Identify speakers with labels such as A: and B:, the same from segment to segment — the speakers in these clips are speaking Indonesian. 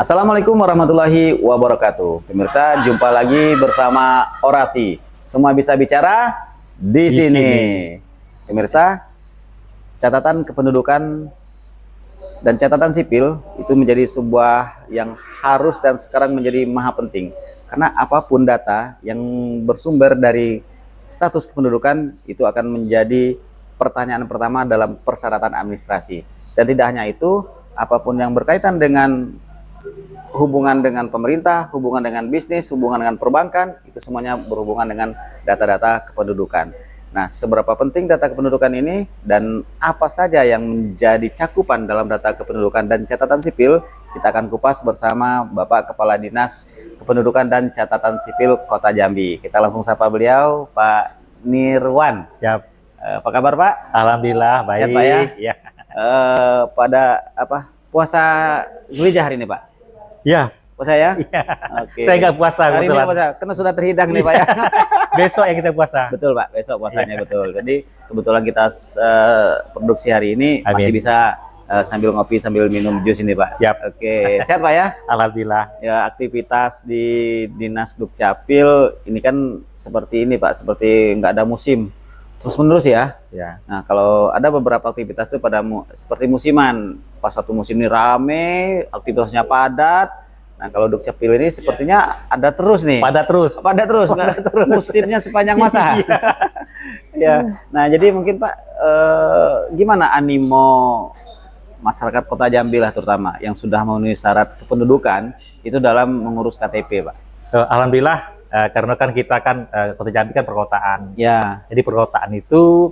A: Assalamualaikum warahmatullahi wabarakatuh. Pemirsa, jumpa lagi bersama Orasi. Semua bisa bicara di sini. Pemirsa, catatan kependudukan dan catatan sipil itu menjadi sebuah yang harus dan sekarang menjadi maha penting. Karena apapun data yang bersumber dari status kependudukan itu akan menjadi pertanyaan pertama dalam persyaratan administrasi. Dan tidak hanya itu, apapun yang berkaitan dengan hubungan dengan pemerintah, hubungan dengan bisnis, hubungan dengan perbankan, itu semuanya berhubungan dengan data-data kependudukan. Nah, seberapa penting data kependudukan ini dan apa saja yang menjadi cakupan dalam data kependudukan dan catatan sipil, kita akan kupas bersama Bapak Kepala Dinas Kependudukan dan Catatan Sipil Kota Jambi. Kita langsung sapa beliau, Pak Nirwan.
B: Siap.
A: Apa kabar, Pak?
B: Alhamdulillah baik.
A: Siap, Pak ya?
B: Ya.
A: Pada puasa Zulhijjah hari ini, Pak?
B: Ya.
A: Puasa ya?
B: Ya.
A: Oke.
B: Saya nggak puasa
A: hari
B: kebetulan.
A: ini puasa, karena sudah terhidang nih, Pak ya.
B: Besok yang kita puasa.
A: Betul, Pak, besok puasanya betul. Jadi kebetulan kita produksi hari ini
B: Amin.
A: masih bisa sambil ngopi sambil minum jus ini, Pak.
B: Siap.
A: Oke, sehat, Pak ya?
B: Alhamdulillah.
A: Ya, aktivitas di Dinas Dukcapil ini kan seperti ini, Pak, seperti nggak ada musim. Terus menerus ya.
B: Ya.
A: Nah, kalau ada beberapa aktivitas itu seperti musiman. Pas satu musim ini rame, aktivitasnya padat. Nah, kalau Dukcapil ini sepertinya ada terus nih.
B: Padat terus.
A: Padat terus, musimnya sepanjang masa. Ya. Nah, jadi mungkin Pak, gimana animo masyarakat Kota Jambi lah terutama yang sudah memenuhi syarat kependudukan itu dalam mengurus KTP, Pak?
B: Alhamdulillah karena kan kita kan Kota Jambi kan perkotaan.
A: Ya.
B: Jadi perkotaan itu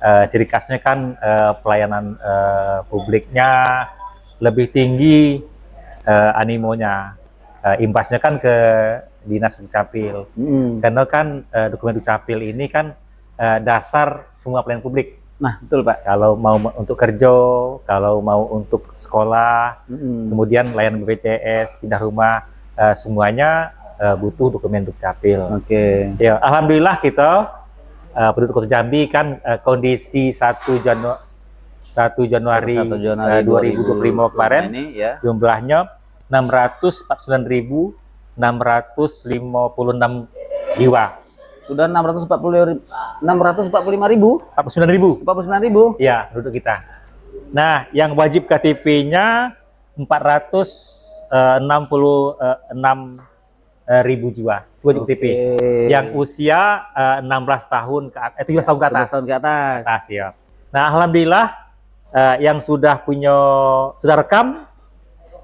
B: ciri khasnya kan pelayanan publiknya lebih tinggi animonya. Imbasnya kan ke Dinas Dukcapil. Karena kan dokumen Dukcapil ini kan dasar semua pelayanan publik.
A: Nah, betul, Pak.
B: Kalau mau untuk kerja, kalau mau untuk sekolah, kemudian layanan BPJS, pindah rumah, semuanya butuh dokumen Dukcapil.
A: Oke.
B: Ya, alhamdulillah kita penduduk Kota Jambi kan kondisi 1 Januari 2025 kemarin
A: ini, ya.
B: jumlahnya 649.656 jiwa.
A: Sudah 645.000?
B: 49.000. Ya, penduduk kita. Nah, yang wajib KTP-nya 466.000 jiwa. Itu wajib KTP. Yang usia 16 tahun ke atas, 17 tahun ke atas.
A: 17 tahun ke atas.
B: Ya. Nah, alhamdulillah yang sudah rekam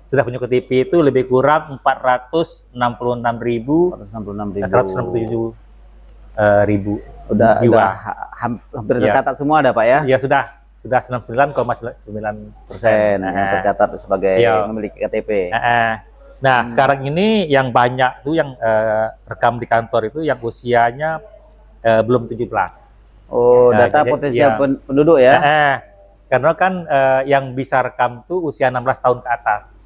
B: sudah punya KTP itu lebih kurang 466.167 ribu jiwa.
A: Hampir tercatat semua ada, Pak ya?
B: Ya sudah 99,9%
A: yang tercatat sebagai memiliki KTP.
B: Nah, sekarang ini yang banyak tuh yang rekam di kantor itu yang usianya belum 17.
A: Oh, data potensial penduduk ya?
B: Karena kan yang bisa rekam tuh usia 16 tahun ke atas.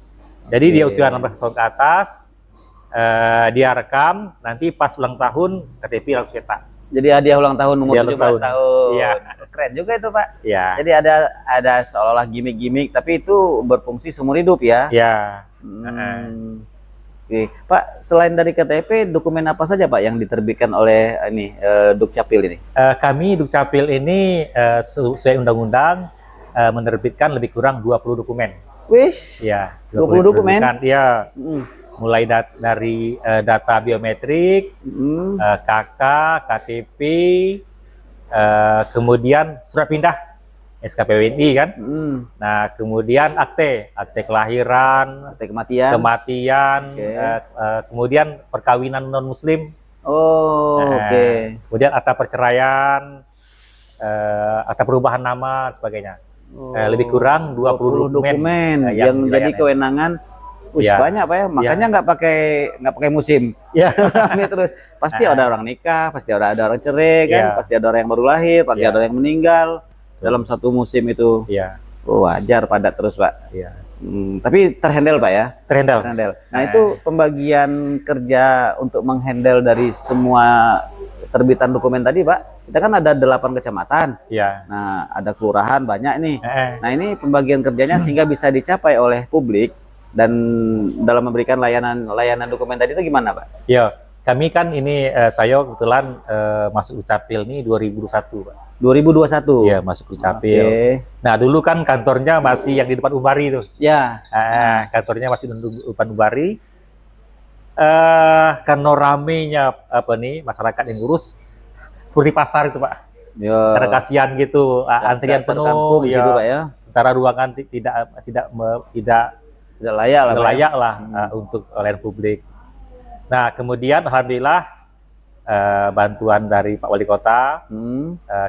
B: Jadi dia usia 16 tahun ke atas, dia rekam, nanti pas ulang tahun KTP langsung cetak. Jadi
A: hadiah ulang tahun umur 17 tahun.
B: Iya.
A: Keren juga itu, Pak.
B: Iya.
A: Jadi ada seolah-olah gimmick-gimmick, tapi itu berfungsi seumur hidup ya?
B: Iya.
A: Oke. Pak, selain dari KTP, dokumen apa saja, Pak, yang diterbitkan oleh Dukcapil ini?
B: Kami Dukcapil ini sesuai undang-undang menerbitkan lebih kurang 20 dokumen.
A: Wis.
B: Ya,
A: 20 dokumen.
B: Iya. Mulai dari data biometrik, KK, KTP, kemudian surat pindah SKPWNI kan. Nah, kemudian akte kelahiran,
A: akte kematian,
B: kemudian perkawinan non muslim. Kemudian akta perceraian, akta perubahan nama, sebagainya. Lebih kurang 20 dokumen
A: yang menjadi kewenangan. Banyak, Pak ya. Makanya nggak pakai musim.
B: Ya.
A: Terus pasti ada orang nikah, pasti ada orang cerai kan, pasti ada orang yang baru lahir, pasti ada orang yang meninggal dalam satu musim itu. Wajar padat terus, Pak. Tapi terhandle, Pak ya. Terhandle. Nah, itu pembagian kerja untuk menghandle dari semua terbitan dokumen tadi, Pak. Kita kan ada 8 kecamatan. Nah, ada kelurahan banyak nih. Nah, ini pembagian kerjanya sehingga bisa dicapai oleh publik Dan dalam memberikan layanan dokumen tadi itu gimana, Pak?
B: Ya, kami kan ini saya kebetulan masuk Dukcapil nih 2021, Pak.
A: 2021.
B: Iya, masuk Dukcapil.
A: Oke.
B: Nah, dulu kan kantornya masih yang di depan Ubari tuh.
A: Ya.
B: Kantornya masih di depan Ubari. Karena ramenya masyarakat yang ngurus seperti pasar itu, Pak.
A: Ya.
B: Karena kasihan gitu, antrian penuh,
A: di situ, Pak ya.
B: Sementara ruangan tidak
A: Tidak layak lah, Pak, ya.
B: layak lah untuk layanan publik. Nah, kemudian alhamdulillah bantuan dari Pak Wali Kota,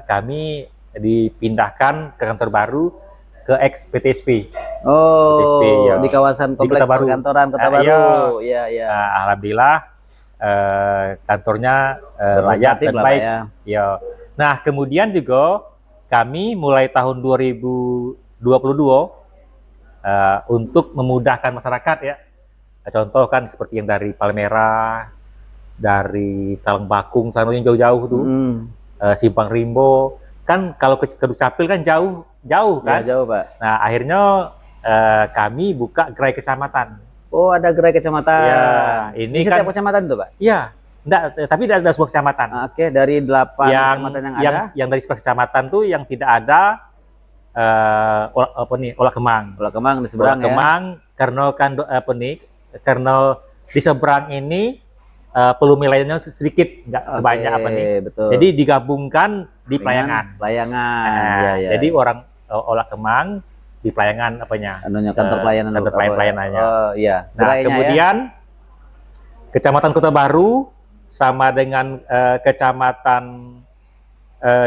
B: kami dipindahkan ke kantor baru ke ex PTSP.
A: Oh,
B: PTSP, ya.
A: di kawasan kompleks perkantoran Kota Baru. Iya, iya.
B: Nah, alhamdulillah kantornya layak dan
A: lah,
B: baik.
A: Pak, ya.
B: Ya. Nah, kemudian juga kami mulai tahun 2022 untuk memudahkan masyarakat ya. Contoh kan seperti yang dari Palmera, dari Talang Bakung, sana yang jauh-jauh tuh, Simpang Rimbo, kan kalau ke Dukcapil kan jauh kan?
A: Ya, jauh, Pak.
B: Nah, akhirnya kami buka gerai kecamatan.
A: Oh, ada gerai kecamatan.
B: Ya, ini
A: di setiap kecamatan tuh, Pak?
B: Iya, tapi tidak ada sebuah kecamatan.
A: Oke, dari 8 kecamatan yang ada.
B: Yang dari sebuah kecamatan tuh yang tidak ada Olah Kemang.
A: Olah Kemang di seberang
B: Olah Kemang, karena kan karena di seberang ini volume lainnya sedikit, nggak sebanyak
A: betul.
B: Jadi digabungkan di Pelayangan.
A: Pelayangan. Ya.
B: Jadi orang Olah Kemang di Pelayangan
A: kantor pelayanan.
B: Kantor pelayanannya.
A: Oh iya.
B: Nah, kemudian Kecamatan Kota Baru sama dengan Kecamatan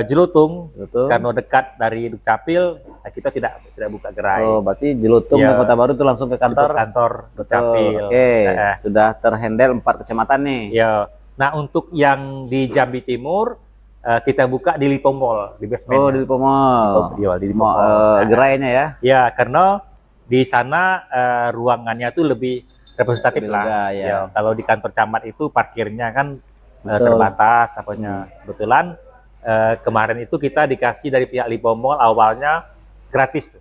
B: Jelutung, karena dekat dari Dukcapil, kita tidak buka gerai.
A: Oh, berarti Jelutung dan Kota Baru itu langsung ke kantor
B: Dukcapil.
A: Oke, sudah terhandle 4 kecamatan nih.
B: Ya. Nah, untuk yang di Jambi Timur kita buka di Lipo Mall, di basement.
A: Oh, di Lipo Mall.
B: Iya, di Lipo Mall.
A: Gerainya ya?
B: Ya, karena di sana ruangannya tuh lebih representatif lah. Ya. Kalau di kantor camat itu parkirnya kan terbatas, Kebetulan kemarin itu kita dikasih dari pihak Lipo Mall awalnya gratis.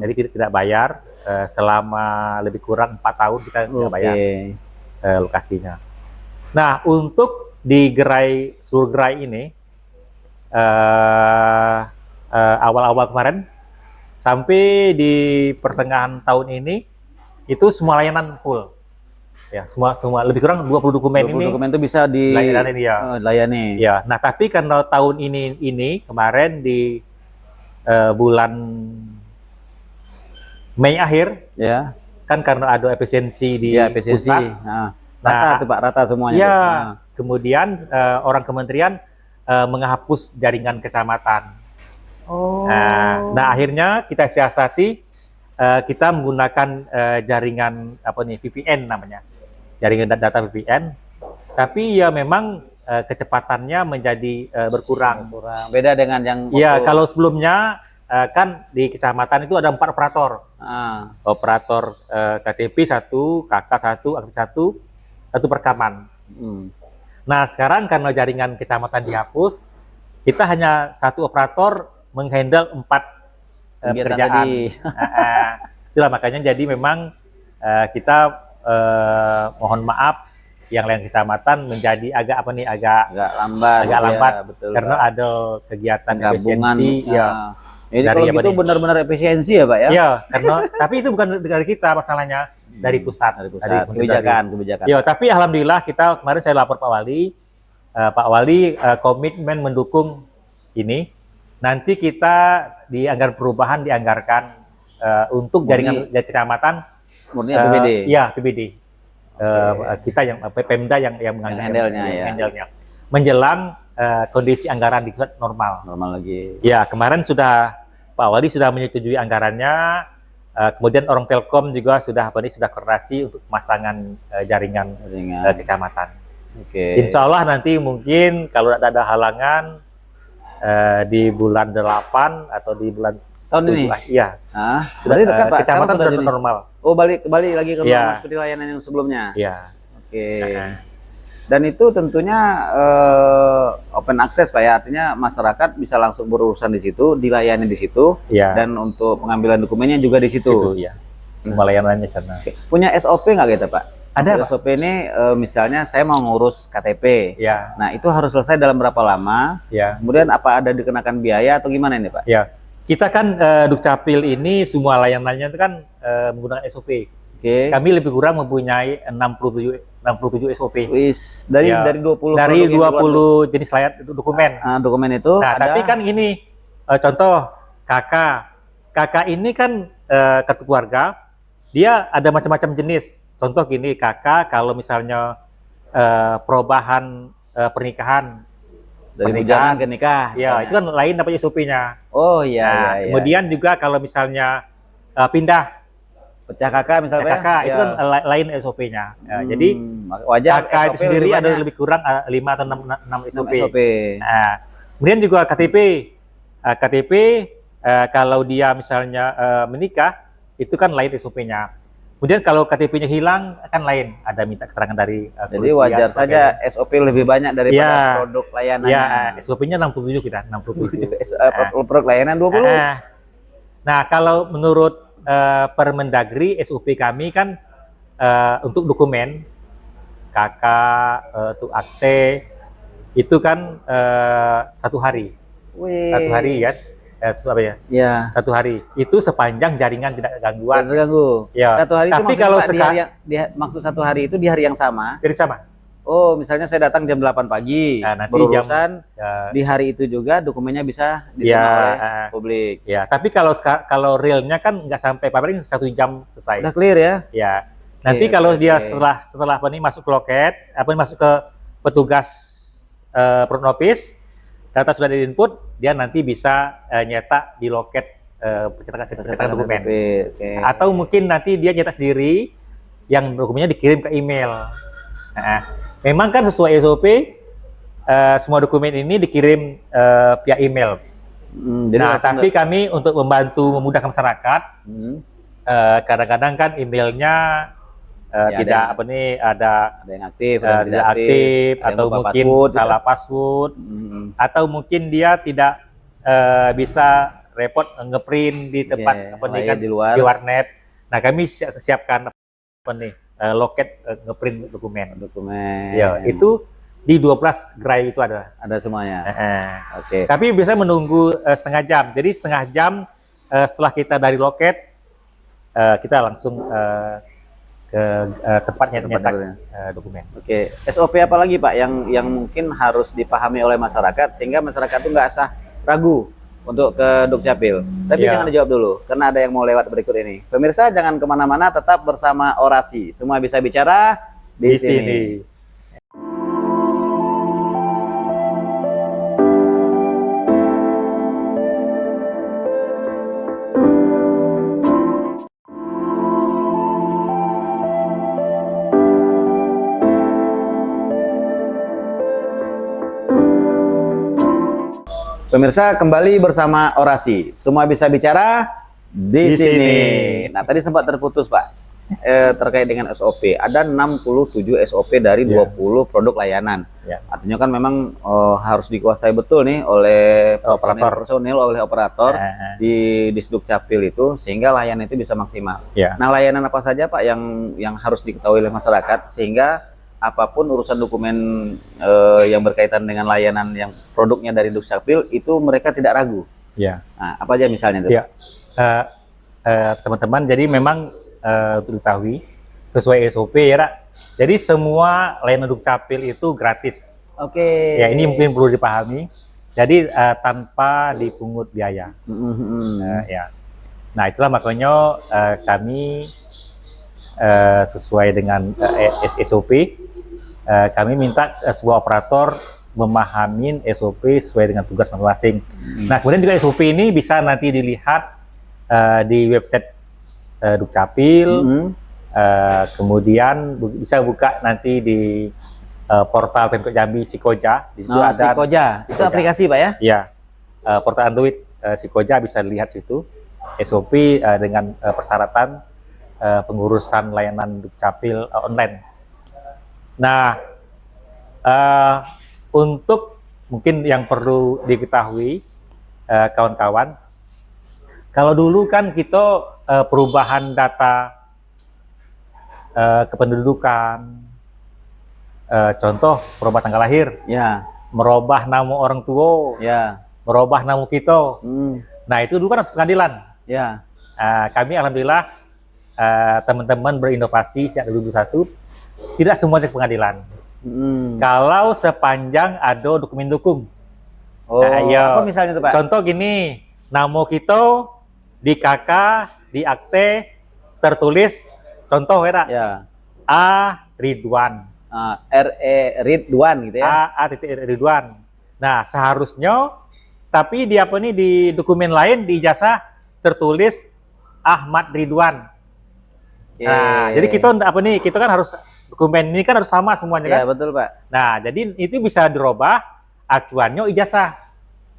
B: Jadi tidak bayar selama lebih kurang 4 tahun kita tidak bayar lokasinya. Nah, untuk di gerai Surgerai ini awal-awal kemarin sampai di pertengahan tahun ini itu semua layanan full. Ya, semua lebih kurang 20 dokumen
A: 20
B: ini.
A: Dokumen itu bisa
B: dilayani ya.
A: Layani.
B: Ya, nah tapi karena tahun ini kemarin di bulan Mei akhir, ya, kan karena ada efisiensi di pusat.
A: Rata tuh, Pak, rata semuanya.
B: Ya, kemudian orang kementerian menghapus jaringan kecamatan.
A: Oh.
B: Nah, akhirnya kita siasati, kita menggunakan jaringan VPN namanya. Jaringan data VPN, tapi ya memang kecepatannya menjadi berkurang.
A: Beda dengan yang
B: ya, kalau sebelumnya kan di kecamatan itu ada 4 operator. Operator KTP 1, KK 1, aktif 1 perekaman. Nah, sekarang karena jaringan kecamatan dihapus, kita hanya 1 operator menghandle 4 pekerjaan. Itulah makanya jadi memang kita mohon maaf yang lain kecamatan menjadi agak lambat
A: ya, betul,
B: karena Pak. Ada kegiatan efisiensi
A: Jadi kalau gitu benar-benar efisiensi ya, Pak ya?
B: Iya, karena tapi itu bukan dari kita masalahnya, dari pusat.
A: Dari kebijakan.
B: Ya, tapi alhamdulillah kita kemarin saya lapor Pak Wali. Pak Wali komitmen mendukung ini. Nanti kita di anggaran perubahan dianggarkan untuk jaringan kecamatan
A: murni APBD.
B: Iya, APBD. Kita yang Pemda yang handle-nya. Menjelang kondisi anggaran di pusat normal
A: lagi.
B: Ya, kemarin Pak Wali sudah menyetujui anggarannya. Kemudian orang Telkom juga sudah koordinasi untuk pemasangan jaringan kecamatan. Insya Allah nanti mungkin kalau ada halangan di bulan 8 atau di bulan
A: tahun ini.
B: Iya.
A: Sudah dekat, Pak.
B: Kecamatan sudah normal.
A: Oh, balik lagi ke normal seperti layanan yang sebelumnya.
B: Iya.
A: Dan itu tentunya open access, Pak ya. Artinya masyarakat bisa langsung berurusan di situ, dilayani di situ, dan untuk pengambilan dokumennya juga di situ.
B: semua layanannya di sana.
A: Punya SOP nggak gitu Pak?
B: Ada,
A: Maksud SOP ini misalnya saya mau ngurus KTP.
B: Ya,
A: Nah itu harus selesai dalam berapa lama?
B: ya,
A: Kemudian apa ada dikenakan biaya atau gimana ini Pak?
B: ya. Kita kan Dukcapil ini semua layanannya itu kan menggunakan SOP.
A: Oke.
B: Kami lebih kurang mempunyai 67 SOP.
A: Wis dari
B: Ya,
A: dari 20
B: dari
A: produk yang keluar
B: 20 jenis layan dokumen.
A: dokumen itu
B: Nah,
A: ada
B: tapi kan ini contoh KK. KK ini kan kartu keluarga, dia ada macam-macam jenis. Contoh gini, KK kalau misalnya perubahan pernikahan,
A: dari bujangan ke nikah.
B: ya itu kan lain dapat SOP-nya.
A: Oh iya
B: Nah,
A: iya.
B: kemudian juga kalau misalnya pindah
A: pecah kakak misalnya.
B: KK itu kan lain SOP-nya. Jadi
A: wajar
B: KK itu sendiri ada lebih kurang 5 atau 6 SOP. Nah, kemudian juga KTP. KTP kalau dia misalnya menikah itu kan lain SOP-nya. Kemudian kalau KTP-nya hilang kan lain, ada minta keterangan dari
A: jadi wajar saja SOP lebih banyak daripada produk layanannya.
B: Ya, SOP-nya 67 kita, 67.
A: Produk layanan 20.
B: Nah, kalau menurut Permendagri SOP kami kan untuk dokumen KK, untuk akte itu kan 1 hari.
A: Wih.
B: 1 hari ya. Apa ya?
A: Ya.
B: 1 hari. Itu sepanjang jaringan tidak gangguan.
A: Tidak terganggu.
B: Ya.
A: 1 hari
B: Tapi
A: itu
B: kalau
A: maksud 1 hari itu di hari yang sama.
B: Jadi sama.
A: Oh, misalnya saya datang jam 8 pagi,
B: Nah, nanti
A: berurusan
B: ya,
A: di hari itu juga dokumennya bisa diterima oleh publik.
B: Ya, tapi kalau realnya kan nggak sampai paling 1 jam selesai.
A: Udah clear ya?
B: Ya. Nanti kalau dia
A: oke.
B: setelah apa nih masuk ke loket, apa masuk ke petugas front office, data sudah di-input, dia nanti bisa nyetak di loket pencetakan dokumen.
A: Oke.
B: Atau mungkin nanti dia nyetak sendiri, yang dokumennya dikirim ke email. Nah, memang kan sesuai SOP, semua dokumen ini dikirim via email.
A: Jadi
B: Tapi kami untuk membantu memudahkan masyarakat, kadang-kadang kan emailnya tidak ada
A: yang aktif,
B: tidak aktif, atau mungkin salah password, atau mungkin dia tidak bisa repot ngeprint di tempat
A: di luar.
B: di warnet. Nah, kami siapkan loket ngeprint dokumen. Ya, itu di 12 gerai itu ada
A: semuanya.
B: Oke. Tapi biasanya menunggu setengah jam. Jadi setengah jam setelah kita dari loket, kita langsung ke tempatnya nyetak dokumen.
A: Oke. SOP apa lagi Pak yang mungkin harus dipahami oleh masyarakat sehingga masyarakat itu nggak usah ragu untuk ke Dukcapil. Tapi jangan dijawab dulu, karena ada yang mau lewat berikut ini. Pemirsa jangan kemana-mana, tetap bersama Orasi. Semua bisa bicara di sini. Pemirsa kembali bersama Orasi. Semua bisa bicara di sini. Nah, tadi sempat terputus, Pak. Terkait dengan SOP. Ada 67 SOP dari 20 produk layanan. Artinya kan memang harus dikuasai betul nih oleh personil oleh operator di Dukcapil itu sehingga layanan itu bisa maksimal. Nah, layanan apa saja Pak yang harus diketahui oleh masyarakat sehingga apapun urusan dokumen yang berkaitan dengan layanan yang produknya dari Dukcapil itu mereka tidak ragu. Nah, apa aja misalnya itu?
B: Teman-teman, jadi memang untuk diketahui sesuai SOP ya, Ra. Jadi semua layanan Dukcapil itu gratis.
A: Oke.
B: Ya, ini mungkin perlu dipahami. Jadi tanpa dipungut biaya. Ya. Nah, itulah makanya kami sesuai dengan SOP, kami minta sebuah operator memahami SOP sesuai dengan tugas masing-masing. Nah, kemudian juga SOP ini bisa nanti dilihat di website Dukcapil, kemudian bisa buka nanti di portal Pemkot Jambi Sikoja. Di situ ada
A: Sikoja. Itu aplikasi Pak ya?
B: Iya, portal Android Sikoja bisa dilihat situ SOP dengan persyaratan pengurusan layanan Dukcapil online. Nah, untuk mungkin yang perlu diketahui kawan-kawan, Kalau dulu kan kita perubahan data kependudukan, contoh merubah tanggal lahir,
A: Ya,
B: merubah nama orang tua,
A: ya,
B: merubah nama kita.
A: hmm,
B: Nah itu dulu kan harus pengadilan.
A: ya,
B: Kami alhamdulillah teman-teman berinovasi sejak 2021 tidak semuanya ke pengadilan. Kalau sepanjang ada dokumen dukung.
A: Oh,
B: iya.
A: apa misalnya tuh Pak?
B: Contoh gini, nama kita di KK, di akte tertulis contoh ya, tak?
A: Ya,
B: A Ridwan.
A: RE Ridwan gitu ya?
B: A titik Ridwan. Nah, seharusnya tapi di apa nih di dokumen lain di ijazah tertulis Ahmad Ridwan.
A: Oke.
B: Nah, jadi kita apa nih? Kita kan harus dokumen ini kan harus sama semuanya
A: Ya,
B: kan?
A: betul Pak.
B: Nah, jadi itu bisa dirubah acuannya ijazah.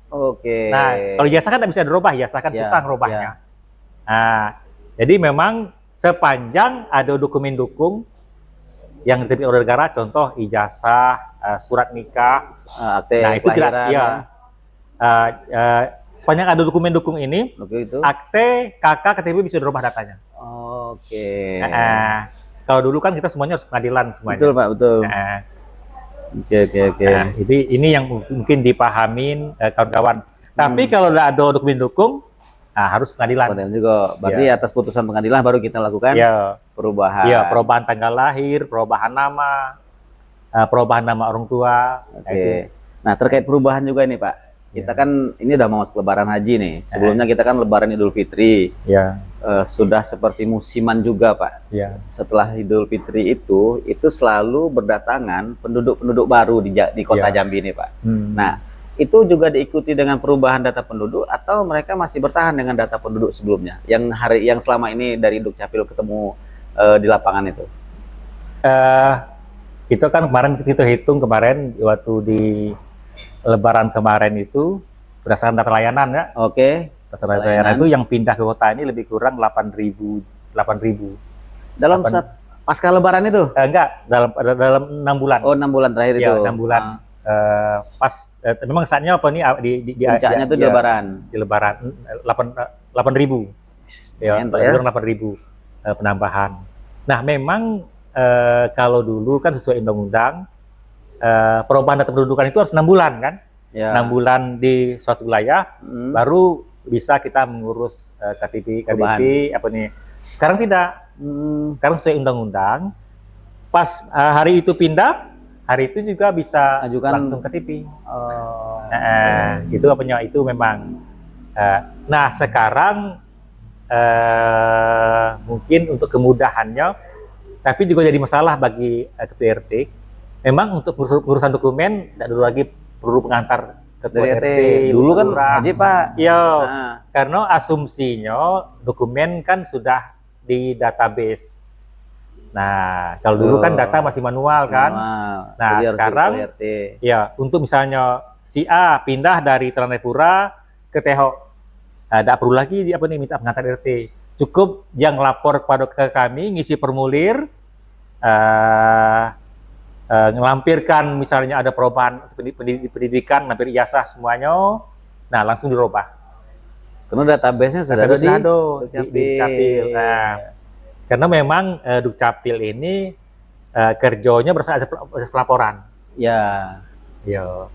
A: Oke.
B: Nah, kalau ijazah kan tidak bisa dirubah, ijazah kan
A: Ya,
B: susah ngerubahnya. Nah, jadi memang sepanjang ada dokumen dukung yang diterbitkan oleh negara, contoh ijazah, surat nikah,
A: Akte
B: nah itu tidak,
A: kelahiran,
B: ya. Sepanjang ada dokumen dukung ini,
A: Oke itu.
B: akte, KK, KTP bisa dirubah datanya.
A: Oke.
B: Kalau dulu kan kita semuanya harus pengadilan semuanya.
A: Betul Pak, betul.
B: Nah,
A: Oke.
B: nah, ini yang mungkin dipahamin kawan-kawan. Tapi kalau tidak ada dokumen dukung, harus pengadilan.
A: Pengadilan juga. Berarti atas putusan pengadilan baru kita lakukan
B: Ya,
A: perubahan.
B: ya, perubahan tanggal lahir, perubahan nama orang tua.
A: Oke. Nah, terkait perubahan juga ini Pak. Kita kan ini udah mau masuk Lebaran Haji nih. Sebelumnya kita kan Lebaran Idul Fitri.
B: Ya,
A: Sudah seperti musiman juga Pak.
B: ya,
A: Setelah Idul Fitri itu selalu berdatangan penduduk-penduduk baru di kota
B: Ya.
A: Jambi ini Pak. Nah, itu juga diikuti dengan perubahan data penduduk atau mereka masih bertahan dengan data penduduk sebelumnya yang selama ini dari Dukcapil ketemu di lapangan itu?
B: kita kan kemarin kita hitung kemarin waktu di Lebaran kemarin itu berdasarkan data layanan ya.
A: Oke.
B: Berdasarkan data layanan itu yang pindah ke kota ini lebih kurang 8.000.
A: Dalam pasca Lebaran itu?
B: Enggak, dalam 6 bulan.
A: Oh, 6 bulan terakhir
B: Ya,
A: itu.
B: 6 bulan. Memang saatnya apa nih di
A: Puncaknya itu di Lebaran.
B: Di Lebaran 8.000. Ya,
A: Lumayan, Pak, ya.
B: 8.000 penambahan. Nah, memang kalau dulu kan sesuai undang-undang perubahan data pendudukan itu harus 6 bulan kan?
A: Ya.
B: 6 bulan di suatu wilayah baru bisa kita mengurus KTP apa nih. Sekarang tidak. Sekarang sesuai undang-undang pas hari itu pindah, hari itu juga bisa
A: Ajukan
B: langsung KTP.
A: Oh.
B: Itu apanya itu memang. Nah sekarang mungkin untuk kemudahannya, tapi juga jadi masalah bagi ketua RT. Memang untuk urusan dokumen tidak dulu lagi perlu pengantar ketua
A: Dari
B: RT.
A: dulu kan
B: lurah.
A: Haji Pak.
B: Iya,
A: Nah.
B: karena asumsinya dokumen kan sudah di database. Nah, kalau dulu kan data masih manual kan. Nah,
A: Jadi harus
B: sekarang
A: di RT.
B: ya untuk misalnya si A pindah dari Telanepura ke Teho, tidak perlu lagi minta pengantar RT. Cukup yang lapor ke kami ngisi formulir, ngelampirkan misalnya ada perubahan pendidikan, lampir ijazah semuanya, nah langsung dirubah.
A: Karena database-nya sudah ada di
B: Dukcapil. Nah, karena memang Dukcapil ini kerjanya berdasarkan pelaporan.
A: Ya.
B: Yo.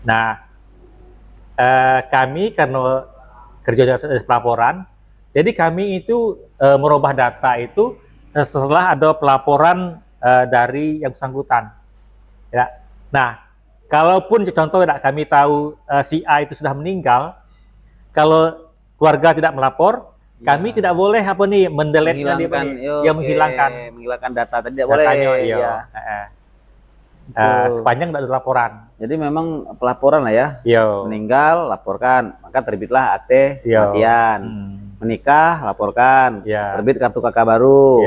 B: Nah, kami karena kerjanya berdasarkan pelaporan, jadi kami itu merubah data itu setelah ada pelaporan dari yang bersangkutan. Ya. Nah, kalaupun contoh kami tahu si A itu sudah meninggal, kalau keluarga tidak melapor, kami tidak boleh mendelete
A: menghilangkan data tadi tidak boleh.
B: Iya. Sepanjang tidak ada laporan.
A: Jadi memang pelaporan lah ya.
B: Yo.
A: Meninggal laporkan, maka terbitlah akte kematian. Menikah laporkan, terbit kartu kakak baru.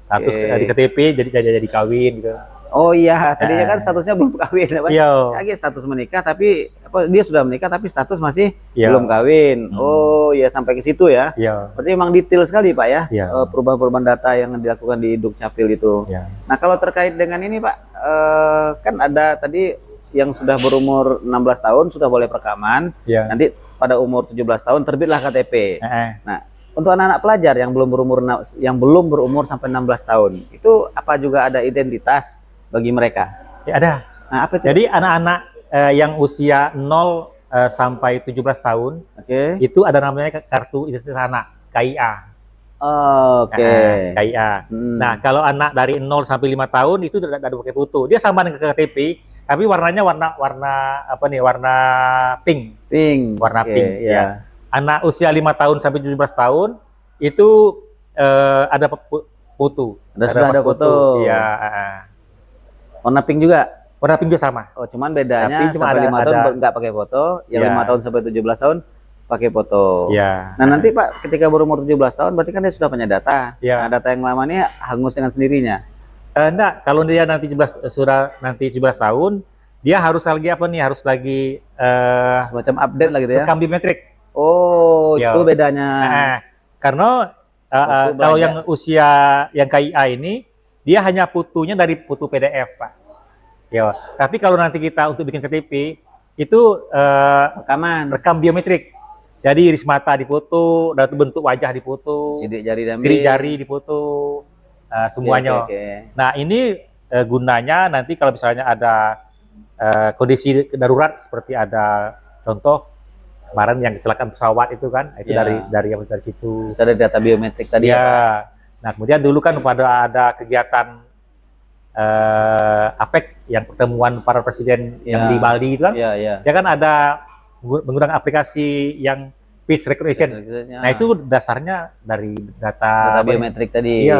B: Status di KTP jadi kawin gitu.
A: Oh iya, tadinya kan statusnya belum kawin, Pak. Lagi status menikah tapi dia sudah menikah tapi status masih belum kawin. Oh iya, sampai ke situ ya. Berarti memang detail sekali Pak ya, perubahan-perubahan data yang dilakukan di Dukcapil itu. Nah kalau terkait dengan ini Pak, kan ada tadi yang sudah berumur 16 tahun sudah boleh perekaman.
B: Ya.
A: Nanti pada umur 17 tahun terbitlah KTP. Nah, untuk anak-anak pelajar yang belum berumur sampai 16 tahun, itu apa juga ada identitas bagi mereka?
B: Ya ada.
A: Nah, apa itu?
B: Jadi anak-anak yang usia 0 sampai 17 tahun,
A: Oke.
B: itu ada namanya kartu identitas anak, KIA.
A: Oke.
B: KIA.
A: Hmm.
B: Nah, kalau anak dari 0 sampai 5 tahun itu tidak ada pakai foto. Dia sama dengan KTP, tapi warnanya warna apa nih? Warna pink.
A: Pink.
B: Warna
A: Oke,
B: pink.
A: ya.
B: Ya. Anak usia 5 tahun sampai 17 tahun itu ada foto.
A: Sudah ada
B: pas
A: foto.
B: Iya.
A: Warna pink juga.
B: Warna pink juga sama.
A: Oh, cuman bedanya
B: Tapi cuma
A: sampai 5 tahun
B: ada
A: nggak pakai foto, yang
B: Ya.
A: 5 tahun sampai 17 tahun pakai foto.
B: Iya.
A: Nah, nanti Pak ketika berumur 17 tahun berarti kan dia sudah punya data.
B: Ya.
A: Nah, data yang lama ini hangus dengan sendirinya.
B: Enggak, kalau dia nanti 17 tahun, dia harus lagi apa nih? Harus lagi
A: Semacam update lah gitu ya.
B: rekam biometrik.
A: Oh,
B: Ya.
A: itu bedanya.
B: Karena
A: Foto
B: kalau
A: banyak.
B: yang usia yang KIA ini, dia hanya fotonya dari foto PDF, Pak. Ya. Tapi kalau nanti kita untuk bikin KTP, itu
A: Rekaman.
B: rekam biometrik. Jadi iris mata difoto, dan bentuk wajah difoto,
A: Sidik jari dan
B: sidik jari difoto, semuanya.
A: Oke.
B: Nah, ini gunanya nanti kalau misalnya ada kondisi darurat seperti ada contoh kemarin yang kecelakaan pesawat itu kan, itu
A: Ya.
B: dari situ.
A: Bisa ada data biometrik tadi ya, Pak?
B: Ya. Nah, kemudian dulu kan pada ada kegiatan APEC yang pertemuan para presiden yang
A: Ya.
B: di Bali itu kan,
A: Iya, iya.
B: ya kan ada menggunakan aplikasi yang face recognition. Nah, itu dasarnya dari
A: data
B: data
A: biometrik tadi.
B: Iya.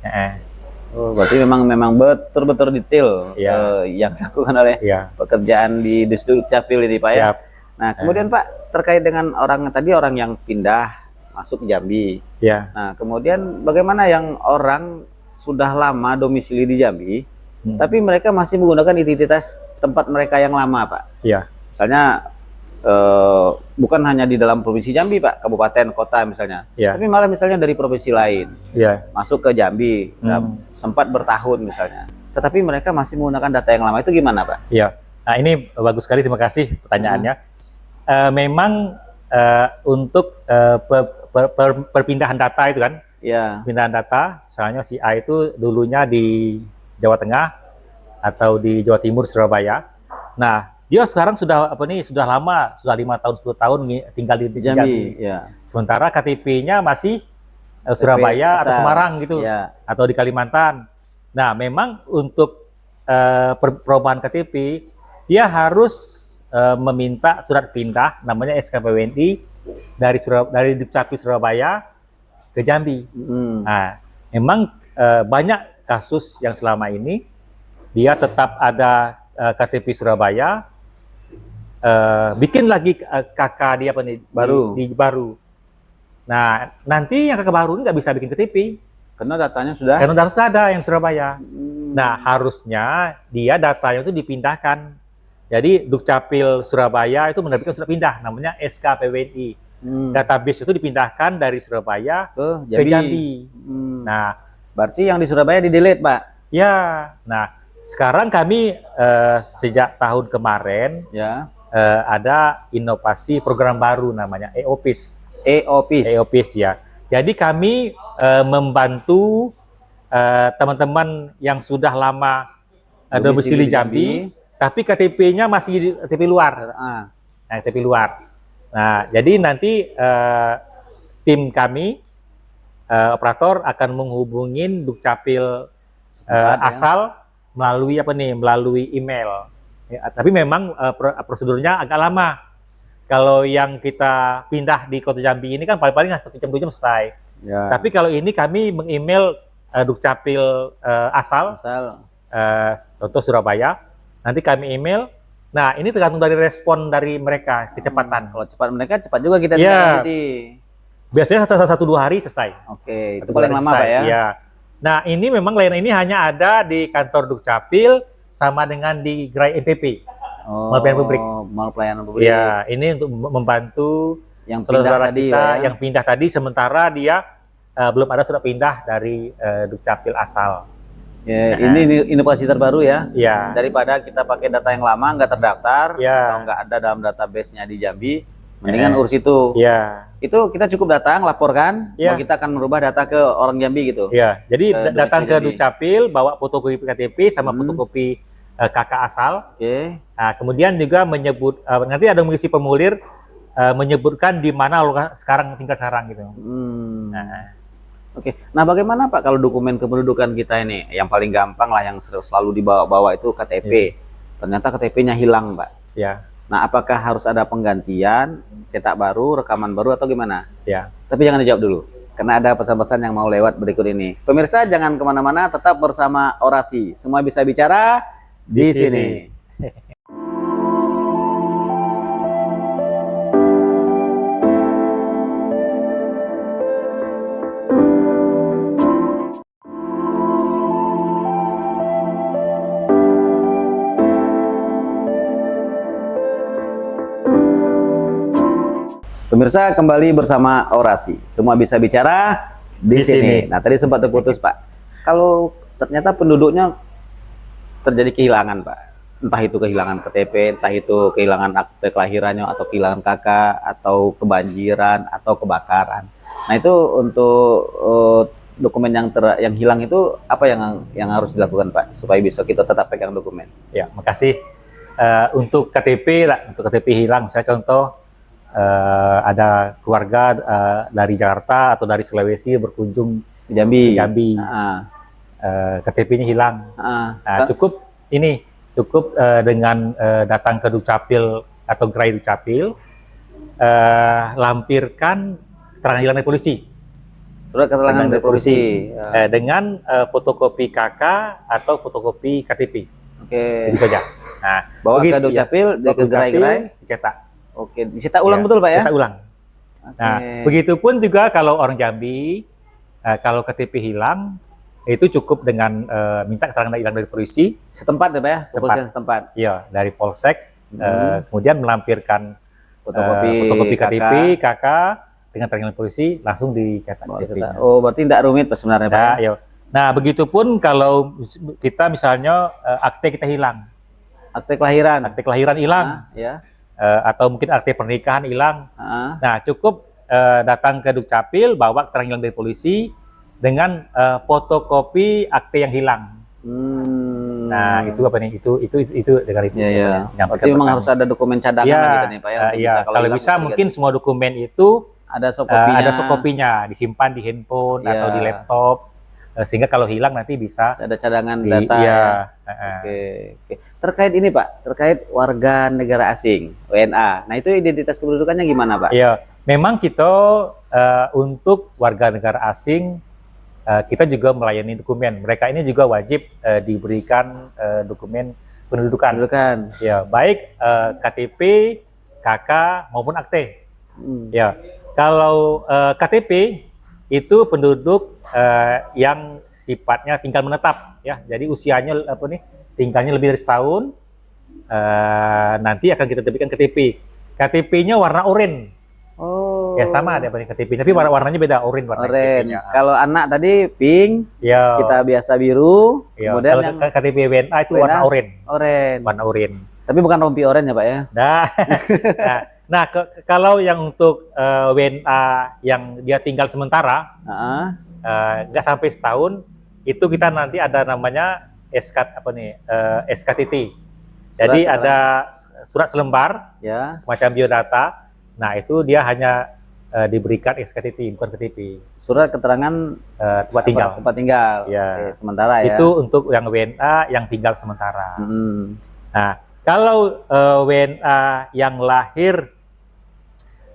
B: Eh,
A: Oh, berarti memang betul-betul detail
B: Iya.
A: yang dilakukan oleh
B: Iya.
A: pekerjaan di Disduk Capil ini, Pak ya.
B: Siap.
A: Nah, kemudian Pak terkait dengan orang yang pindah masuk ke Jambi.
B: Ya.
A: Nah, kemudian bagaimana yang orang sudah lama domisili di Jambi, tapi mereka masih menggunakan identitas tempat mereka yang lama, Pak?
B: Iya.
A: Misalnya bukan hanya di dalam provinsi Jambi, Pak, kabupaten, kota misalnya,
B: Iya.
A: tapi malah misalnya dari provinsi lain
B: Iya.
A: masuk ke Jambi, sempat bertahun misalnya, tetapi mereka masih menggunakan data yang lama, itu gimana, Pak?
B: Iya. Nah, ini bagus sekali, terima kasih pertanyaannya. Memang untuk perpindahan data itu kan,
A: Ya,
B: perpindahan data, misalnya si A itu dulunya di Jawa Tengah atau di Jawa Timur, Surabaya. Nah, dia sekarang sudah sudah lama, sudah 5 tahun, 10 tahun tinggal di Jambi.
A: Jambi, ya.
B: Sementara KTP-nya masih Surabaya atau
A: asal.
B: Semarang gitu,
A: Ya.
B: atau di Kalimantan. Nah, memang untuk perubahan KTP, dia harus meminta surat pindah, namanya SKPWNI dari Dukcapil Surabaya ke Jambi. Nah, memang banyak kasus yang selama ini dia tetap ada KTP Surabaya, bikin lagi KK dia apa nih baru. Nah, nanti yang KK baru ini nggak bisa bikin KTP
A: Karena datanya sudah.
B: karena harus ada yang Surabaya. Nah, harusnya dia datanya itu dipindahkan. Jadi Dukcapil Surabaya itu menerbitkan surat pindah, namanya SKPWNI. Database itu dipindahkan dari Surabaya
A: ke
B: ke Jambi. Nah,
A: berarti yang di Surabaya di-delete, Pak?
B: ya. Nah, sekarang kami sejak tahun kemarin
A: Ya.
B: ada inovasi program baru namanya EOPIS.
A: EOPIS.
B: EOPIS ya. Jadi kami membantu teman-teman yang sudah lama domisili Jambi, tapi KTP-nya masih di KTP luar. Nah, KTP luar. Nah, jadi nanti tim kami operator akan menghubungin Dukcapil asal melalui melalui email. Ya, tapi memang prosedurnya agak lama. Kalau yang kita pindah di Kota Jambi ini kan paling-paling 1 jam 2 jam selesai.
A: Ya.
B: Tapi kalau ini kami meng-email Dukcapil asal, contoh Surabaya, nanti kami email. Nah, ini tergantung dari respon dari mereka, kecepatan.
A: Kalau cepat mereka, cepat juga kita
B: Ya.
A: lanjuti.
B: Biasanya 1-2 hari selesai.
A: Oke, itu
B: 1-2
A: paling
B: hari
A: lama,
B: selesai.
A: Pak ya?
B: Iya. Nah, ini memang layanan ini hanya ada di kantor Dukcapil sama dengan di Gerai MPP. Mal Pelayanan Publik.
A: Mal Pelayanan Publik.
B: Ya, ini untuk membantu
A: Yang pindah
B: saudara
A: tadi,
B: kita
A: Pak ya?
B: yang pindah tadi, sementara dia belum ada surat pindah dari Dukcapil asal.
A: Ya, ini inovasi terbaru ya.
B: Ya,
A: Daripada kita pakai data yang lama nggak terdaftar
B: Ya.
A: atau nggak ada dalam database-nya di Jambi, mendingan urus itu.
B: ya,
A: Itu kita cukup datang, laporkan,
B: Ya.
A: bahwa kita akan merubah data ke orang Jambi gitu.
B: ya. Jadi
A: Ke
B: datang ke
A: domisili Jambi.
B: Dukcapil, bawa fotokopi KTP sama fotokopi KK asal.
A: Oke.
B: Nah, kemudian juga menyebut nanti ada mengisi formulir menyebutkan di mana sekarang tinggal sekarang gitu. Nah,
A: Oke. Nah, bagaimana Pak kalau dokumen kependudukan kita ini? Yang paling gampang lah, yang selalu dibawa-bawa itu KTP. Ternyata KTP-nya hilang, Pak.
B: ya,
A: Nah, apakah harus ada penggantian, cetak baru, rekaman baru, atau gimana?
B: ya.
A: Tapi jangan dijawab dulu, karena ada pesan-pesan yang mau lewat berikut ini. Pemirsa, jangan kemana-mana, tetap bersama Orasi. Semua bisa bicara di sini. Pemirsa, kembali bersama Orasi. Semua bisa bicara di sini. Nah, tadi sempat terputus, Pak. Kalau ternyata penduduknya terjadi kehilangan, Pak. Entah itu kehilangan KTP, entah itu kehilangan akte kelahirannya, atau kehilangan KK, atau kebanjiran, atau kebakaran. Nah, itu untuk dokumen yang hilang itu apa yang harus dilakukan, Pak, supaya bisa kita tetap pegang dokumen?
B: Ya, makasih. Untuk KTP hilang, saya contoh ada keluarga dari Jakarta atau dari Sulawesi berkunjung
A: Di Jambi.
B: ke Jambi, KTP-nya hilang. Nah, cukup dengan datang ke Dukcapil atau gerai Dukcapil, lampirkan keterangan hilang dari polisi.
A: Surat keterangan dari polisi.
B: Dengan fotokopi KK atau fotokopi KTP.
A: Oke.
B: Itu saja. Nah,
A: Bawa ke
B: begitu,
A: Dukcapil,
B: Bawa
A: ke gerai-gerai.
B: dicetak.
A: Oke, dicetak ulang betul, Pak ya?
B: Cetak ulang.
A: Oke.
B: Nah, begitupun juga kalau orang Jambi, kalau KTP hilang, itu cukup dengan minta keterangan hilang dari polisi.
A: Setempat ya, Pak ya?
B: Setempat.
A: Kepolisian setempat.
B: Iya, dari Polsek, kemudian melampirkan
A: Fotokopi
B: KTP, KK, dengan keterangan polisi, langsung dicetak
A: Oh,
B: KTP-nya.
A: oh, berarti tidak rumit, Pak, sebenarnya, Pak.
B: Nah,
A: Ya?
B: iya. Nah, begitupun kalau kita misalnya akte kita hilang,
A: Akte kelahiran.
B: akte kelahiran hilang,
A: Ya.
B: atau mungkin akte pernikahan hilang. Nah, cukup datang ke Dukcapil, bawa keterangan hilang dari polisi dengan fotokopi akte yang hilang. Nah, itu apa nih? Itu dengan itu.
A: Ya, ya.
B: menyampaikan
A: Berarti memang
B: pertanyaan.
A: harus ada dokumen cadangan
B: Iya,
A: lah gitu nih, Pak ya. untuk
B: iya. Kalau
A: hilang
B: bisa
A: bisa
B: mungkin semua dokumen itu
A: ada soft copy-nya.
B: ada soft copy-nya, disimpan di handphone
A: Iya.
B: atau di laptop, sehingga kalau hilang nanti bisa
A: Ada cadangan
B: di,
A: data.
B: iya,
A: Ya. Oke. Terkait ini, Pak, terkait warga negara asing, WNA. Nah, itu identitas kependudukannya gimana, Pak?
B: Iya, memang kita untuk warga negara asing kita juga melayani dokumen. Mereka ini juga wajib diberikan dokumen pendudukan.
A: Kependudukan.
B: Ya, baik KTP, KK maupun akte. Ya, kalau KTP itu penduduk yang sifatnya tinggal menetap, ya. Jadi usianya tinggalnya lebih dari setahun. Nanti akan kita terbitkan KTP. KTP-nya warna oranye.
A: Oh.
B: Ya sama ada KTP, tapi warnanya beda, oranye warna
A: Oren.
B: KTP-nya.
A: Kalau anak tadi pink,
B: Ya.
A: kita biasa biru,
B: Ya,
A: kemudian
B: kalau
A: yang
B: KTP WNA itu
A: WNA,
B: warna oranye.
A: oren.
B: Warna oranye.
A: Tapi bukan rompi oren ya, Pak ya?
B: Nah, kalau yang untuk WNA yang dia tinggal sementara, nggak sampai setahun, itu kita nanti ada namanya SKTT. Jadi ada surat selembar,
A: Ya.
B: semacam biodata. Nah, itu dia hanya diberikan SKTT, bukan KTP.
A: Surat keterangan
B: Tempat tinggal.
A: tempat tinggal.
B: Ya.
A: Oke, sementara ya.
B: Itu untuk yang WNA yang tinggal sementara. Nah, kalau WNA yang lahir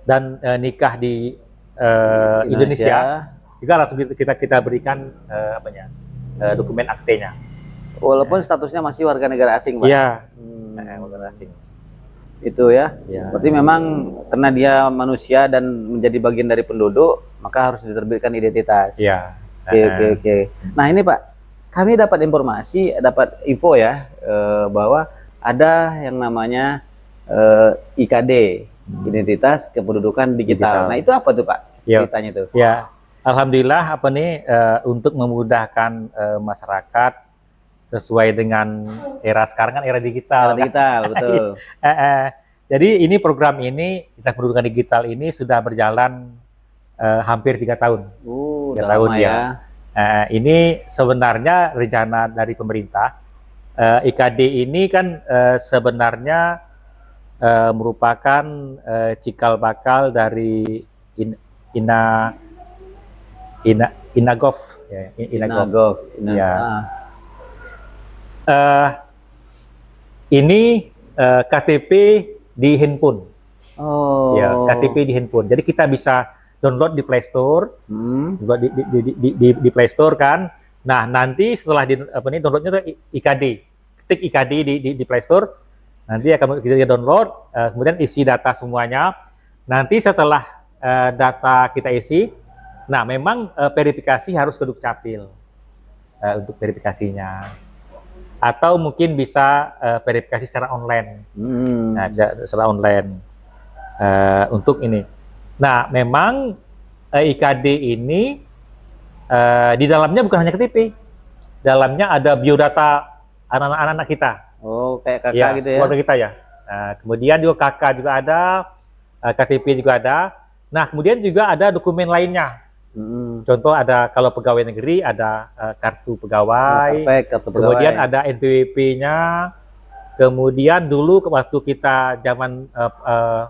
B: dan nikah di Indonesia, juga langsung kita berikan dokumen aktenya.
A: Walaupun statusnya masih warga negara asing, Pak.
B: Iya, warga asing.
A: Itu ya.
B: Ya.
A: Berarti memang karena dia manusia dan menjadi bagian dari penduduk, maka harus diterbitkan identitas.
B: Iya.
A: Oke. Nah, ini Pak, kami dapat info ya, bahwa ada yang namanya IKD, Identitas Kependudukan Digital. Nah, itu apa tuh, Pak?
B: Ya.
A: Ceritanya tuh.
B: Ya, alhamdulillah untuk memudahkan masyarakat sesuai dengan era sekarang kan era digital.
A: Era digital, betul.
B: Jadi ini program ini kita pendudukan digital ini sudah berjalan hampir 3 tahun. 3
A: udah
B: tahun
A: lama
B: ya. Ini sebenarnya rencana dari pemerintah. IKD ini kan sebenarnya merupakan cikal bakal dari Inagov. Ya,
A: Inagov.
B: Ya. Ini KTP di handphone.
A: Oh.
B: Ya, KTP di handphone. Jadi kita bisa download di Play Store, download di Play Store kan. Nah, nanti setelah downloadnya tuh IKD, ketik IKD di Play Store, nanti akan kita download, kemudian isi data semuanya. Nanti setelah data kita isi, nah memang verifikasi harus ke Dukcapil untuk verifikasinya. Atau mungkin bisa verifikasi secara online, nah, secara online untuk ini. Nah, memang IKD ini di dalamnya bukan hanya KTP, dalamnya ada biodata anak-anak kita.
A: Oh, kayak kakak gitu ya?
B: Keluarga kita ya. Kemudian juga kakak juga ada, KTP juga ada. Nah, kemudian juga ada dokumen lainnya. Contoh ada kalau pegawai negeri ada kartu pegawai,
A: kartu pegawai.
B: Kemudian ada NPWP-nya, kemudian dulu waktu kita zaman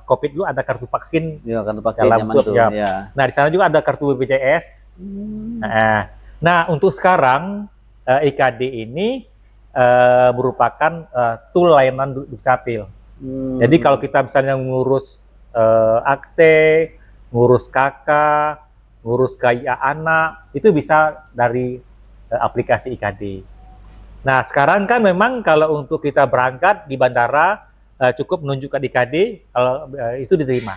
B: COVID dulu ada kartu vaksin,
A: ya, kartu vaksin
B: dalam
A: itu.
B: ya.
A: Ya.
B: Nah di sana juga ada kartu BPJS. Nah untuk sekarang IKD ini merupakan tool layanan Dukcapil. Jadi kalau kita misalnya ngurus akte, ngurus KK, ngurus KIA anak, itu bisa dari aplikasi IKD. Nah, sekarang kan memang kalau untuk kita berangkat di bandara cukup menunjukkan IKD, kalau itu diterima.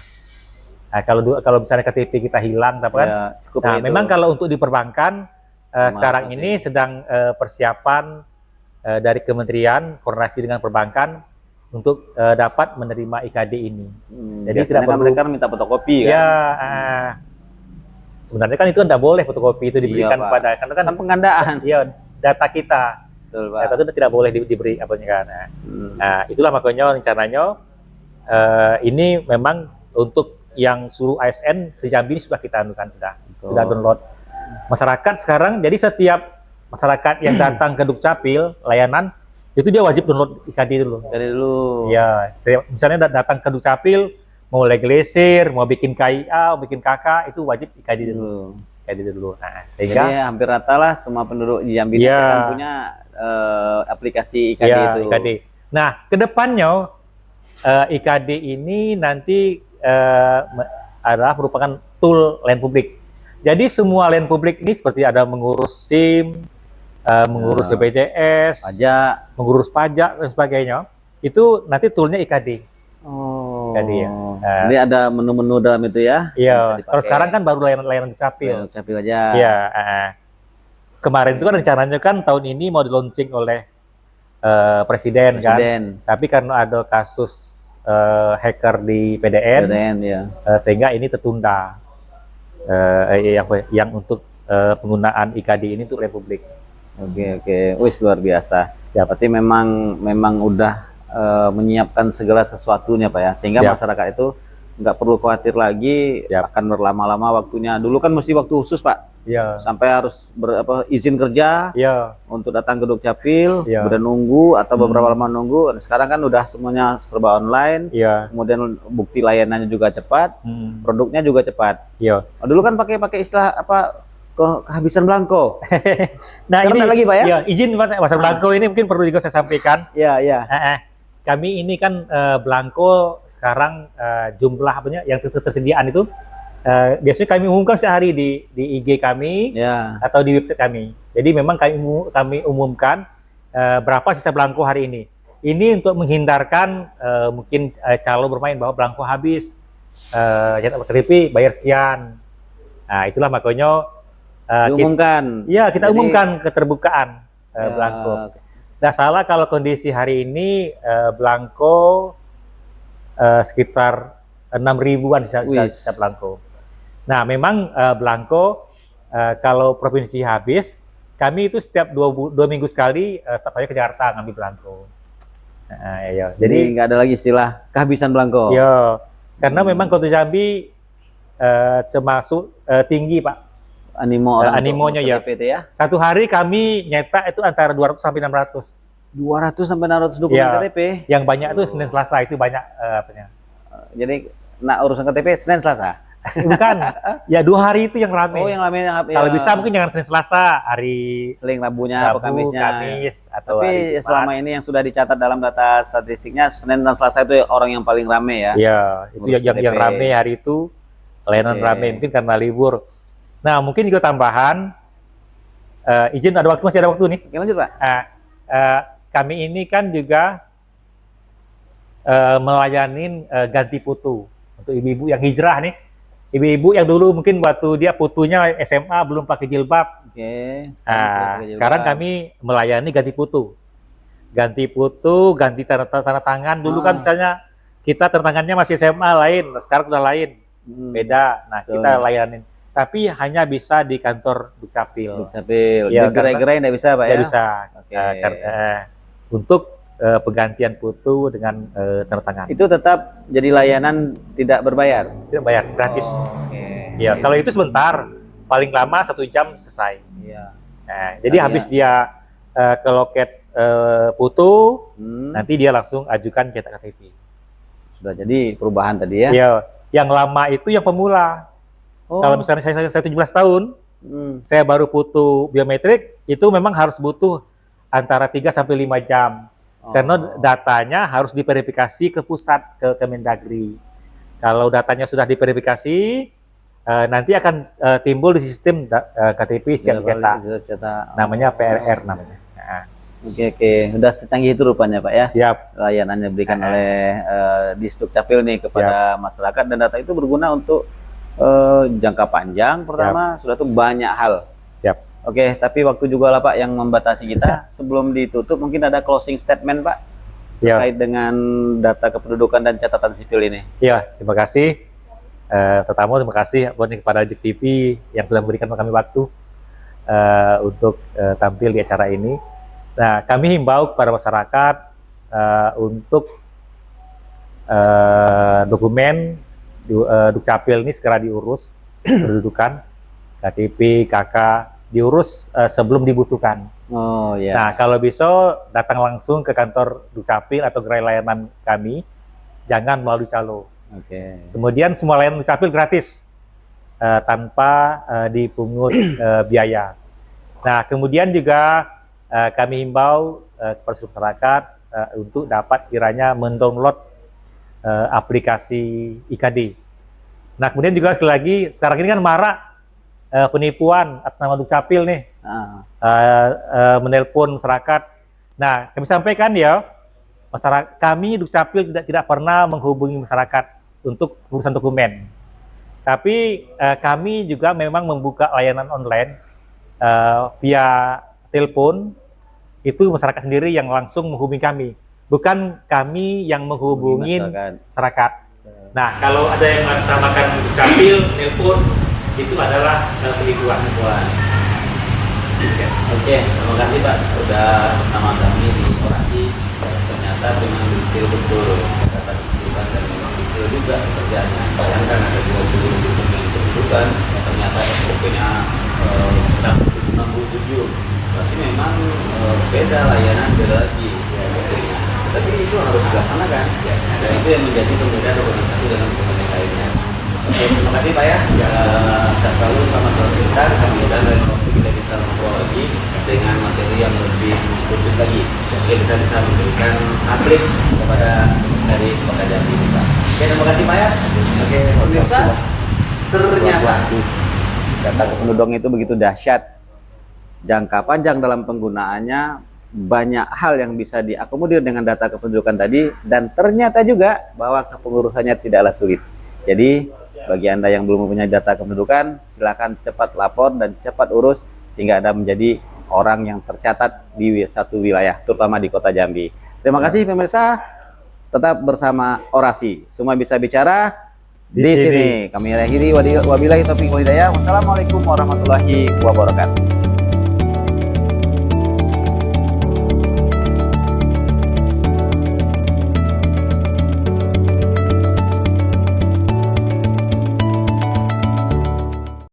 B: Nah, kalau misalnya KTP kita hilang, apa kan?
A: Ya,
B: Nah, memang kalau untuk di perbankan sekarang ini sedang persiapan dari kementerian koordinasi dengan perbankan untuk dapat menerima IKD ini.
A: Jadi tidak perlu mereka minta fotokopi kan?
B: Ya, sebenarnya kan itu tidak boleh fotokopi itu diberikan kepada karena kan
A: penggandaan.
B: Iya, data kita.
A: Betul, Pak.
B: Data itu tidak boleh diberi apanya kan. Nah, itulah makanya rencananya ini memang untuk yang suruh ASN sejambi ini sudah kita anukan sudah download. Masyarakat sekarang jadi setiap masyarakat yang datang ke Dukcapil layanan itu dia wajib download IKD dulu.
A: IKD dulu.
B: Iya, misalnya datang ke Dukcapil mau legalisir, mau bikin KIA, mau bikin KK, itu wajib IKD dulu. IKD dulu. Nah, sehingga
A: jadi hampir rata lah semua penduduk di Jambi kan punya aplikasi IKD itu.
B: IKD. Nah, kedepannya IKD ini nanti adalah merupakan tool layanan publik. Jadi semua layanan publik ini seperti ada mengurus SIM, mengurus BPJS, mengurus pajak dan sebagainya, itu nanti toolnya IKD. IKD ya.
A: Jadi ada menu-menu dalam itu ya?
B: Iya. Kalau sekarang kan baru layanan Dukcapil.
A: Dukcapil aja.
B: Iya. Kemarin itu kan rencananya kan tahun ini mau di launching oleh presiden kan. Tapi karena ada kasus hacker di PDN
A: ya.
B: Sehingga ini tertunda. Yang untuk penggunaan IKD ini untuk Republik.
A: Oke. Wis luar biasa. Berarti memang udah menyiapkan segala sesuatunya Pak ya, sehingga masyarakat itu nggak perlu khawatir lagi akan berlama-lama waktunya. Dulu kan mesti waktu khusus Pak, sampai harus izin kerja untuk datang ke Dukcapil, kemudian nunggu atau beberapa lama nunggu. Sekarang kan udah semuanya serba online, kemudian bukti layanannya juga cepat, produknya juga cepat. Dulu kan pakai istilah apa? Kehabisan belangko.
B: Nah ini
A: lagi Pak ya?
B: Iya, izin Mas belangko ini mungkin perlu juga saya sampaikan.
A: Iya.
B: Kami ini kan belangko sekarang jumlah yang tersediaan itu biasanya kami umumkan setiap hari di IG kami atau di website kami. Jadi memang kami umumkan berapa sisa belangko hari ini. Ini untuk menghindarkan mungkin calon bermain bahwa belangko habis, cetak KTP bayar sekian. Nah itulah makanya
A: diumumkan.
B: Kita umumkan keterbukaan belangko. Nggak salah kalau kondisi hari ini belangko sekitar 6.000-an sisa belangko. Nah memang belangko kalau provinsi habis kami itu setiap 2 minggu sekali staf saya ke Jakarta ngambil belangko. Iya.
A: Jadi nggak ada lagi istilah kehabisan belangko.
B: Iya, karena memang Kota Jambi termasuk tinggi Pak. Animonya ya.
A: PT ya.
B: Satu hari kami nyetak itu antara 200 sampai 600.
A: 200 sampai 600 dokumen
B: Ya,
A: KTP.
B: yang banyak itu Senin Selasa itu banyak apanya.
A: Jadi urusan KTP Senin Selasa.
B: Bukan, ya 2 hari itu yang rame.
A: Oh, yang ramai
B: Kalau bisa mungkin jangan Senin Selasa, hari
A: seling Rabunya atau
B: Rabu,
A: Kamisnya.
B: Kamis, atau hari
A: Tapi
B: Jumat.
A: selama ini yang sudah dicatat dalam data statistiknya Senin dan Selasa itu orang yang paling ramai ya.
B: Iya, itu
A: Ngurus
B: yang
A: KTP.
B: rame hari itu, layanan
A: Oke.
B: rame mungkin karena libur. Nah, mungkin juga tambahan, izin masih ada waktu nih.
A: Oke, lanjut Pak.
B: Kami ini kan juga melayani ganti putu untuk ibu-ibu yang hijrah nih. Ibu-ibu yang dulu mungkin waktu dia putunya SMA belum pakai jilbab.
A: Oke.
B: Sekarang kami melayani ganti putu. Ganti putu, ganti tanda tangan. Dulu kan misalnya kita tanda tangannya masih SMA lain, sekarang sudah lain. Beda. Nah,
A: Betul.
B: kita layanin. Tapi hanya bisa di kantor Dukcapil.
A: Dukcapil.
B: Ya,
A: Gerai-gerai nggak bisa Pak ya?
B: Tidak bisa.
A: Oke.
B: Untuk penggantian putu dengan tanda tangan.
A: Itu tetap jadi layanan tidak berbayar.
B: Tidak bayar, gratis.
A: Oke.
B: Ya, kalau itu sebentar, paling lama 1 jam selesai.
A: Iya.
B: Nah, jadi
A: Tapi
B: habis dia ke loket putu,
A: Hmm,
B: nanti dia langsung ajukan cetak KTP.
A: sudah jadi perubahan tadi ya.
B: Ya, yang lama itu yang pemula.
A: Oh.
B: Kalau misalnya saya 17 tahun, saya baru putu biometrik, itu memang harus butuh antara 3 sampai 5 jam. Karena datanya harus diverifikasi ke pusat, ke Kemendagri. Kalau datanya sudah diverifikasi, nanti akan timbul di sistem KTP siap dicetak. Namanya PRR namanya. Nah,
A: Oke, udah secanggih itu rupanya Pak ya.
B: siap.
A: Layanannya diberikan oleh Disdukcapil nih kepada masyarakat, dan data itu berguna untuk jangka panjang. Pertama, sudah tuh banyak hal.
B: Siap.
A: Oke, tapi waktu juga lah Pak yang membatasi kita. Sebelum ditutup mungkin ada closing statement Pak
B: Ya.
A: terkait dengan data kependudukan dan catatan sipil ini.
B: Ya, terima kasih. Pertama terima kasih kepada JEK TV yang sudah memberikan kami waktu untuk tampil di acara ini. Nah, kami himbau kepada masyarakat untuk dokumen Dukcapil ini segera diurus, kependudukan, KTP, KK, diurus sebelum dibutuhkan.
A: Oh ya.
B: Nah, kalau bisa datang langsung ke kantor Dukcapil atau gerai layanan kami, jangan melalui calo.
A: Oke.
B: Kemudian semua layanan Dukcapil gratis, tanpa dipungut biaya. Nah, kemudian juga kami himbau kepada seluruh masyarakat untuk dapat kiranya mendownload aplikasi IKD. Nah, kemudian juga sekali lagi, sekarang ini kan marak penipuan atas nama Dukcapil nih, menelpon masyarakat. Nah, kami sampaikan ya, masyarakat kami Dukcapil tidak pernah menghubungi masyarakat untuk urusan dokumen. Tapi kami juga memang membuka layanan online via telepon, itu masyarakat sendiri yang langsung menghubungi kami, bukan kami yang menghubungi masyarakat. Nah, kalau ada yang mengatasnamakan Dukcapil, telepon, itu adalah penipuan.
A: Oke, terima kasih Pak sudah bersama kami di orasi. Ternyata memang detail betul catatan kependudukan dan memang detail juga pekerjaannya. Bayangkan ada 20 dokumen kependudukan, ternyata SOP-nya sedang 67. Berarti memang beda layanan, beda lagi SOP-nya. Tapi itu harus dilaksanakan, dan itu yang menjadi pembeda dokumen satu dengan dokumen lainnya. Oke, terima kasih Pak ya. Sehat selalu, selamat beraktivitas. Mudah-mudahan lain waktu kita bisa ngobrol lagi dengan materi yang lebih lanjut lagi. Oke, kita bisa memberikan update kepada dari Kota Jambi ini Pak. Oke, terima kasih Pak ya. Oke, pemirsa, ternyata data kependudukan itu begitu dahsyat. Jangka panjang dalam penggunaannya, banyak hal yang bisa diakomodir dengan data kependudukan tadi, dan ternyata juga bahwa kepengurusannya tidaklah sulit. Jadi bagi Anda yang belum mempunyai data kependudukan, silakan cepat lapor dan cepat urus sehingga Anda menjadi orang yang tercatat di satu wilayah, terutama di Kota Jambi. Terima kasih pemirsa, tetap bersama Orasi. Semua bisa bicara di sini. Kami akhiri, wabillahi taufiq wal hidayah. Wassalamualaikum warahmatullahi wabarakatuh.